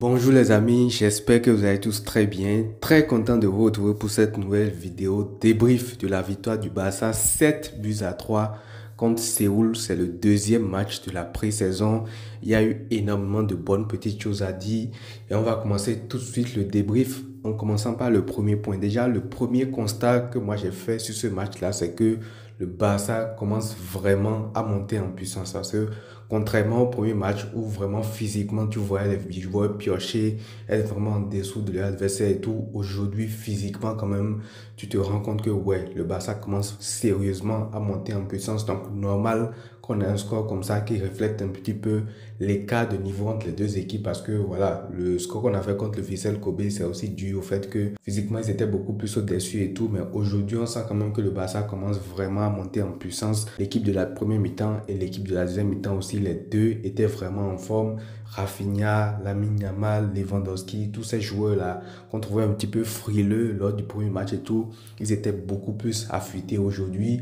Bonjour les amis, j'espère que vous allez tous très bien. Très content de vous retrouver pour cette nouvelle vidéo débrief de la victoire du Barça 7 buts à 3 contre Séoul. C'est le deuxième match de la pré-saison. Il y a eu énormément de bonnes petites choses à dire et on va commencer tout de suite le débrief en commençant par le premier point. Déjà, le premier constat que moi j'ai fait sur ce match-là, c'est que le Barça commence vraiment à monter en puissance. Parce que contrairement au premier match où vraiment physiquement tu voyais les joueurs piocher, être vraiment en dessous de l'adversaire et tout, aujourd'hui physiquement quand même, tu te rends compte que ouais, le Barça commence sérieusement à monter en puissance. Donc normal qu'on ait un score comme ça qui reflète un petit peu l'écart de niveau entre les deux équipes parce que voilà, le score qu'on a fait contre le Vissel Kobe, c'est aussi dû au fait que physiquement ils étaient beaucoup plus au-dessus et tout, mais aujourd'hui on sent quand même que le Barça commence vraiment à monter en puissance. L'équipe de la première mi-temps et l'équipe de la deuxième mi-temps aussi, les deux étaient vraiment en forme. Rafinha, Lamine Yamal, Lewandowski, tous ces joueurs-là qu'on trouvait un petit peu frileux lors du premier match et tout, ils étaient beaucoup plus affûtés aujourd'hui.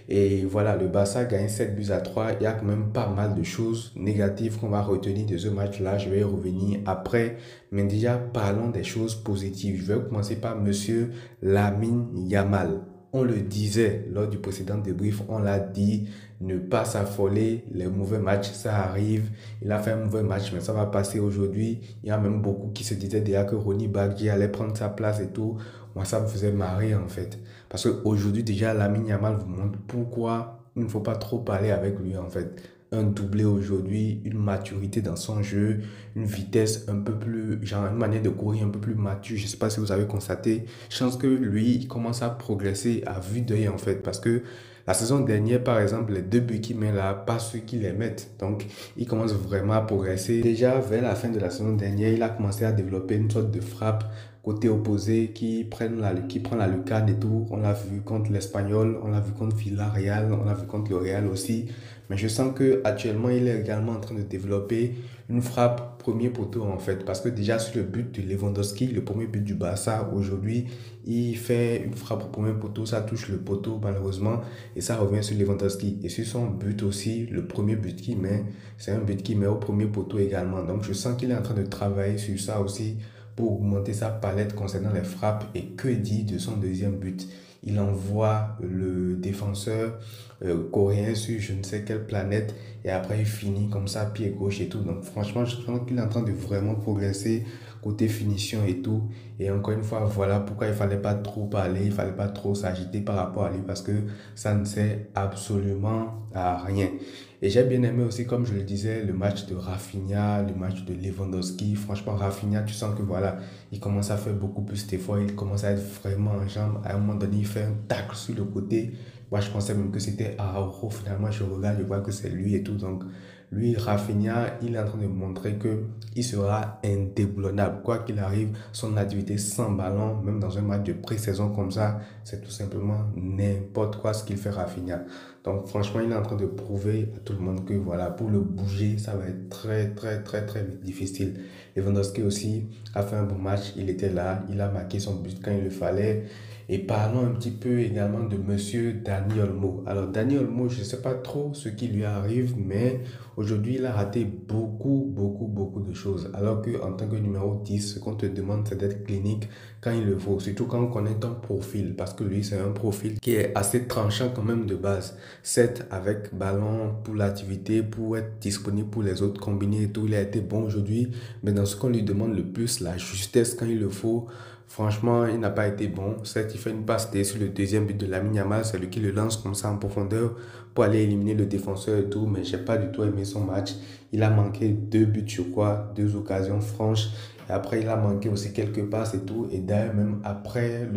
Et voilà, le Barça gagne 7 buts à 3. Il y a quand même pas mal de choses négatives qu'on va retenir de ce match-là. Je vais y revenir après. Mais déjà, parlons des choses positives. Je vais commencer par monsieur Lamine Yamal. On le disait lors du précédent débrief, on l'a dit, ne pas s'affoler, les mauvais matchs, ça arrive. Il a fait un mauvais match, mais ça va passer aujourd'hui. Il y a même beaucoup qui se disaient déjà que Ronny Bardi allait prendre sa place et tout. Moi, ça me faisait marrer en fait. Parce qu'aujourd'hui, déjà, Lamine Yamal vous montre pourquoi il ne faut pas trop parler avec lui en fait. Un doublé aujourd'hui, une maturité dans son jeu, une vitesse un peu plus, genre une manière de courir un peu plus mature. Je ne sais pas si vous avez constaté. Je pense que lui, il commence à progresser à vue d'œil en fait. Parce que la saison dernière, par exemple, les deux buts qu'il met là, pas ceux qui les mettent. Donc, il commence vraiment à progresser. Déjà, vers la fin de la saison dernière, il a commencé à développer une sorte de frappe côté opposé qui prend la lucarne et tout. On l'a vu contre l'Espagnol, on l'a vu contre Villarreal, on l'a vu contre le Real aussi. Mais je sens que actuellement il est également en train de développer une frappe premier poteau en fait. Parce que déjà sur le but de Lewandowski, le premier but du Barça aujourd'hui, il fait une frappe au premier poteau, ça touche le poteau malheureusement et ça revient sur Lewandowski. Et sur son but aussi, le premier but qu'il met, c'est un but qu'il met au premier poteau également. Donc je sens qu'il est en train de travailler sur ça aussi pour augmenter sa palette concernant les frappes. Et que dit de son deuxième but? Il envoie le défenseur coréen sur je ne sais quelle planète et après il finit comme ça, pied gauche et tout. Donc franchement, je pense qu'il est en train de vraiment progresser côté finition et tout. Et encore une fois, voilà pourquoi il fallait pas trop parler, il fallait pas trop s'agiter par rapport à lui parce que ça ne sert absolument à rien. Et j'ai bien aimé aussi, comme je le disais, le match de Rafinha, le match de Lewandowski. Franchement, Rafinha, tu sens que voilà, il commence à faire beaucoup plus d'efforts, il commence à être vraiment en jambes. À un moment donné, il fait un tacle sur le côté. Moi, je pensais même que c'était Araujo. Finalement, je regarde, je vois que c'est lui et tout. Donc, lui, Rafinha, il est en train de montrer que il sera indéboulonnable. Quoi qu'il arrive, son activité sans ballon, même dans un match de pré-saison comme ça, c'est tout simplement n'importe quoi ce qu'il fait Rafinha. Donc franchement, il est en train de prouver à tout le monde que voilà, pour le bouger, ça va être très difficile. Lewandowski aussi a fait un bon match, il était là, il a marqué son but quand il le fallait. Et parlons un petit peu également de monsieur Dani Olmo. Alors Dani Olmo, je ne sais pas trop ce qui lui arrive, mais aujourd'hui il a raté beaucoup de choses. Alors qu'en tant que numéro 10, ce qu'on te demande c'est d'être clinique quand il le faut. Surtout quand on connaît ton profil, parce que lui c'est un profil qui est assez tranchant quand même de base. Certes, avec ballon pour l'activité, pour être disponible pour les autres combinés et tout, il a été bon aujourd'hui. Mais dans ce qu'on lui demande le plus, la justesse quand il le faut, franchement, il n'a pas été bon. Certes, il fait une passe D sur le deuxième but de Lamine Yamal, c'est lui qui le lance comme ça en profondeur pour aller éliminer le défenseur et tout. Mais j'ai pas du tout aimé son match. Il a manqué deux buts, je crois, deux occasions franches. Et après, il a manqué aussi quelques passes et tout. Et d'ailleurs, même après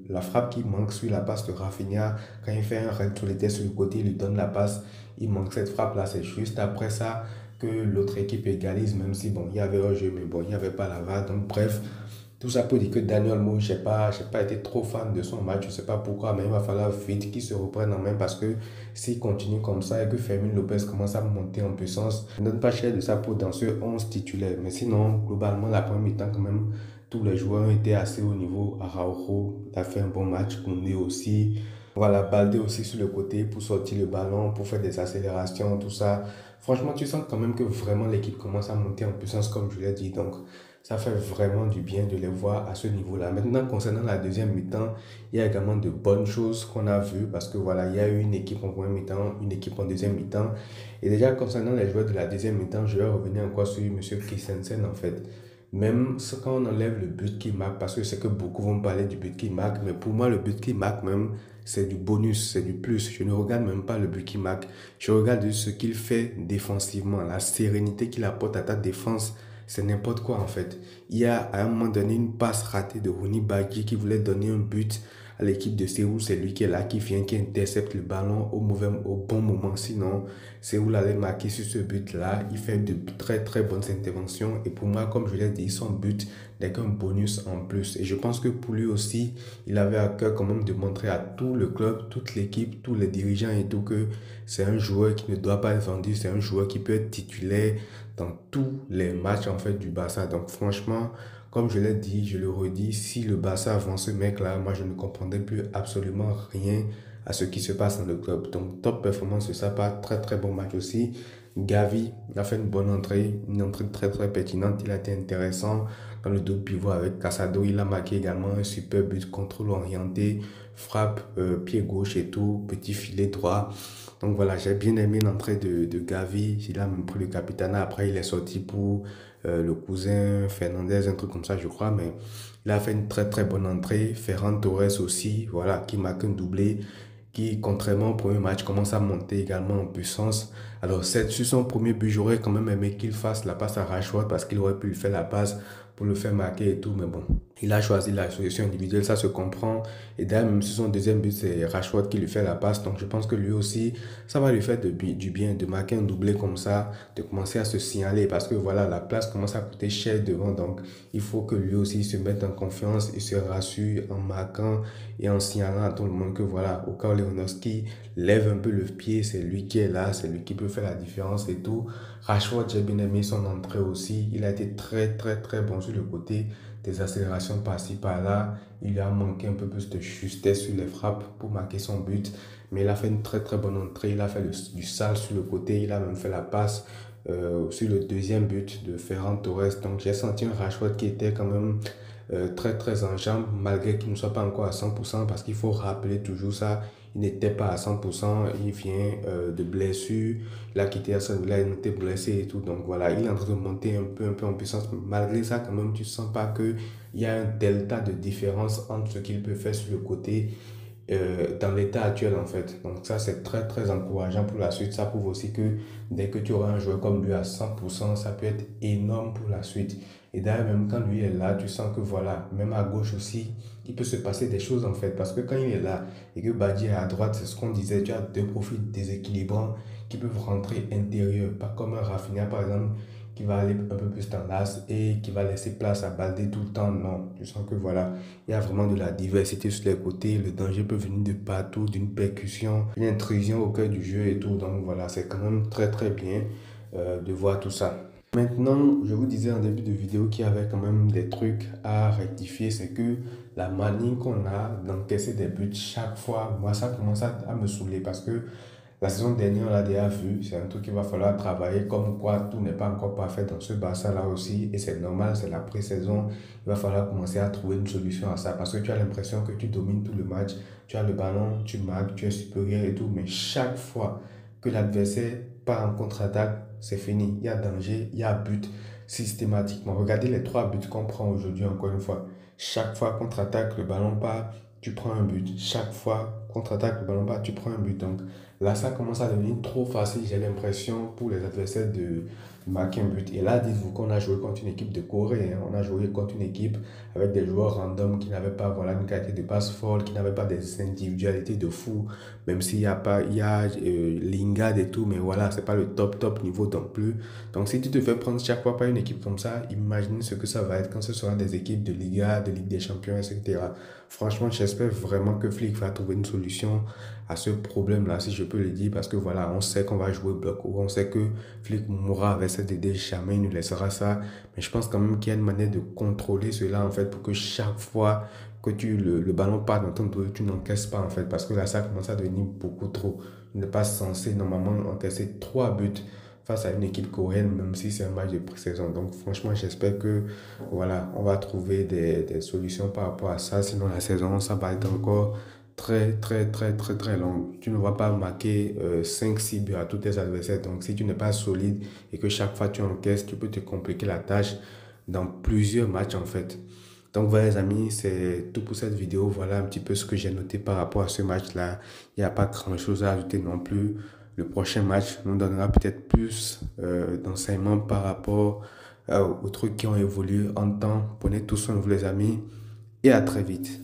la frappe qui manque sur la passe de Rafinha, quand il fait un raid sur les têtes sur le côté, il lui donne la passe. Il manque cette frappe-là. C'est juste après ça que l'autre équipe égalise, même si bon, il y avait un jeu, mais bon, il n'y avait pas la VAR. Donc, bref, tout ça pour dire que Daniel Olmo, j'ai pas été trop fan de son match. Je ne sais pas pourquoi, mais il va falloir vite qu'il se reprenne en main parce que s'il continue comme ça et que Fermin Lopez commence à monter en puissance, ne donne pas cher de ça pour dans ce 11 titulaire. Mais sinon, globalement, la première mi-temps, quand même, tous les joueurs ont été assez haut niveau. Araujo a fait un bon match, Koundé aussi. Voilà, Baldé aussi sur le côté pour sortir le ballon, pour faire des accélérations, tout ça. Franchement, tu sens quand même que vraiment l'équipe commence à monter en puissance, comme je l'ai dit. Donc, Ça fait vraiment du bien de les voir à ce niveau-là. Maintenant, concernant la deuxième mi-temps, il y a également de bonnes choses qu'on a vues parce que voilà, il y a eu une équipe en première mi-temps, une équipe en deuxième mi-temps. Et déjà, concernant les joueurs de la deuxième mi-temps, je vais revenir encore sur M. Christensen en fait. Même quand on enlève le but qu'il marque, parce que c'est que beaucoup vont parler du but qu'il marque, mais pour moi, le but qu'il marque même, c'est du bonus, c'est du plus. Je ne regarde même pas le but qu'il marque. Je regarde juste ce qu'il fait défensivement, la sérénité qu'il apporte à ta défense. C'est n'importe quoi en fait. Il y a à un moment donné une passe ratée de Rooney Badji qui voulait donner un but à l'équipe de Séoul. C'est lui qui est là, qui vient, qui intercepte le ballon au bon moment. Sinon, Séoul allait marquer sur ce but-là. Il fait de très très bonnes interventions. Et pour moi, comme je l'ai dit, son but n'est qu'un bonus en plus. Et je pense que pour lui aussi, il avait à cœur quand même de montrer à tout le club, toute l'équipe, tous les dirigeants et tout que c'est un joueur qui ne doit pas être vendu. C'est un joueur qui peut être titulaire dans tous les matchs en fait du Barça. Donc franchement, comme je l'ai dit, je le redis, si le Barça vend ce mec-là, moi je ne comprendrais plus absolument rien à ce qui se passe dans le club. Donc top performance de sa part, très très bon match aussi. Gavi a fait une entrée très très pertinente, il a été intéressant dans le double pivot avec Casado, il a marqué également un super but, contrôle orienté, frappe, pied gauche et tout, petit filet droit. Donc voilà, j'ai bien aimé l'entrée de Gavi. Il a même pris le capitana. Après, il est sorti pour le cousin Fernandez, un truc comme ça, je crois. Mais il a fait une très très bonne entrée. Ferran Torres aussi, voilà, qui marque un doublé. Qui, contrairement au premier match, commence à monter également en puissance. Alors, sur son premier but, j'aurais quand même aimé qu'il fasse la passe à Rashford parce qu'il aurait pu lui faire la passe pour le faire marquer et tout. Mais bon, il a choisi la solution individuelle, ça se comprend. Et d'ailleurs, même sur son deuxième but, c'est Rashford qui lui fait la passe. Donc, je pense que lui aussi, ça va lui faire du bien de marquer un doublé comme ça, de commencer à se signaler. Parce que voilà, la place commence à coûter cher devant. Donc, il faut que lui aussi se mette en confiance et se rassure en marquant et en signalant à tout le monde que voilà, au cas où Lewandowski lève un peu le pied, c'est lui qui est là, c'est lui qui peut faire la différence et tout. Rashford, j'ai bien aimé son entrée aussi. Il a été très, très, très bon sur le côté des accélérations par-ci, par-là. Il a manqué un peu plus de justesse sur les frappes pour marquer son but. Mais il a fait une très, très bonne entrée. Il a fait du sale sur le côté. Il a même fait la passe sur le deuxième but de Ferran Torres. Donc, j'ai senti un Rashford qui était quand même très très en jambes, malgré qu'il ne soit pas encore à 100%, parce qu'il faut rappeler toujours ça, il n'était pas à 100%, il vient de blessure, il a quitté Aston Villa, il était blessé et tout, donc voilà, il est en train de monter un peu en puissance, malgré ça quand même, tu ne sens pas qu'il y a un delta de différence entre ce qu'il peut faire sur le côté dans l'état actuel en fait. Donc ça c'est très très encourageant pour la suite. Ça prouve aussi que dès que tu auras un joueur comme lui à 100%, ça peut être énorme pour la suite. Et d'ailleurs même quand lui est là, tu sens que voilà, même à gauche aussi, il peut se passer des choses en fait. Parce que quand il est là et que Badji est à droite, c'est ce qu'on disait, tu as deux profils déséquilibrants qui peuvent rentrer intérieur. Pas comme un Rafinha par exemple qui va aller un peu plus dans l'axe et qui va laisser place à Baldé tout le temps. Non, tu sens que voilà, il y a vraiment de la diversité sur les côtés. Le danger peut venir de partout, d'une percussion, une intrusion au cœur du jeu et tout. Donc voilà, c'est quand même très très bien de voir tout ça. Maintenant, je vous disais en début de vidéo qu'il y avait quand même des trucs à rectifier. C'est que la manie qu'on a d'encaisser des buts chaque fois, moi ça commence à me saouler parce que la saison dernière, on l'a déjà vu, c'est un truc qu'il va falloir travailler, comme quoi tout n'est pas encore parfait dans ce Barça-là aussi, et c'est normal, c'est la pré-saison, il va falloir commencer à trouver une solution à ça, parce que tu as l'impression que tu domines tout le match, tu as le ballon, tu marques, tu es supérieur et tout, mais chaque fois que l'adversaire part en contre-attaque, c'est fini, il y a danger, il y a but, systématiquement. Regardez les trois buts qu'on prend aujourd'hui, encore une fois. Chaque fois contre-attaque, le ballon part, tu prends un but. Chaque fois contre-attaque, le ballon part, tu prends un but. Donc, là, ça commence à devenir trop facile, j'ai l'impression, pour les adversaires de marquer un but. Et là, dites-vous qu'on a joué contre une équipe de Corée, hein. On a joué contre une équipe avec des joueurs random qui n'avaient pas voilà, une qualité de passe folle, qui n'avaient pas des individualités de fou, même s'il y a pas, il y a Lingard et tout, mais voilà, c'est pas le top top niveau non plus. Donc, si tu te fais prendre chaque fois par une équipe comme ça, imagine ce que ça va être quand ce sera des équipes de Liga, de Ligue des Champions, etc. Franchement, j'espère vraiment que Flick va trouver une solution à ce problème-là, si je peux le dire, parce que voilà, on sait qu'on va jouer bloc haut, on sait que Flick mourra avec cette idée, jamais il nous laissera ça, mais je pense quand même qu'il y a une manière de contrôler cela, en fait, pour que chaque fois que le ballon part dans ton dos, tu n'encaisses pas, en fait, parce que là, ça commence à devenir beaucoup trop. Tu n'es pas censé, normalement, encaisser 3 buts face à une équipe coréenne, même si c'est un match de pré-saison. Donc franchement, j'espère que voilà, on va trouver des solutions par rapport à ça. Sinon, la saison, ça va être encore très longue. Tu ne vas pas marquer 5-6 buts à tous tes adversaires. Donc si tu n'es pas solide et que chaque fois tu encaisses, tu peux te compliquer la tâche dans plusieurs matchs en fait. Donc voilà les amis, c'est tout pour cette vidéo. Voilà un petit peu ce que j'ai noté par rapport à ce match-là. Il n'y a pas grand-chose à ajouter non plus. Le prochain match nous donnera peut-être plus d'enseignements par rapport aux trucs qui ont évolué en temps. Prenez tout soin de vous les amis et à très vite.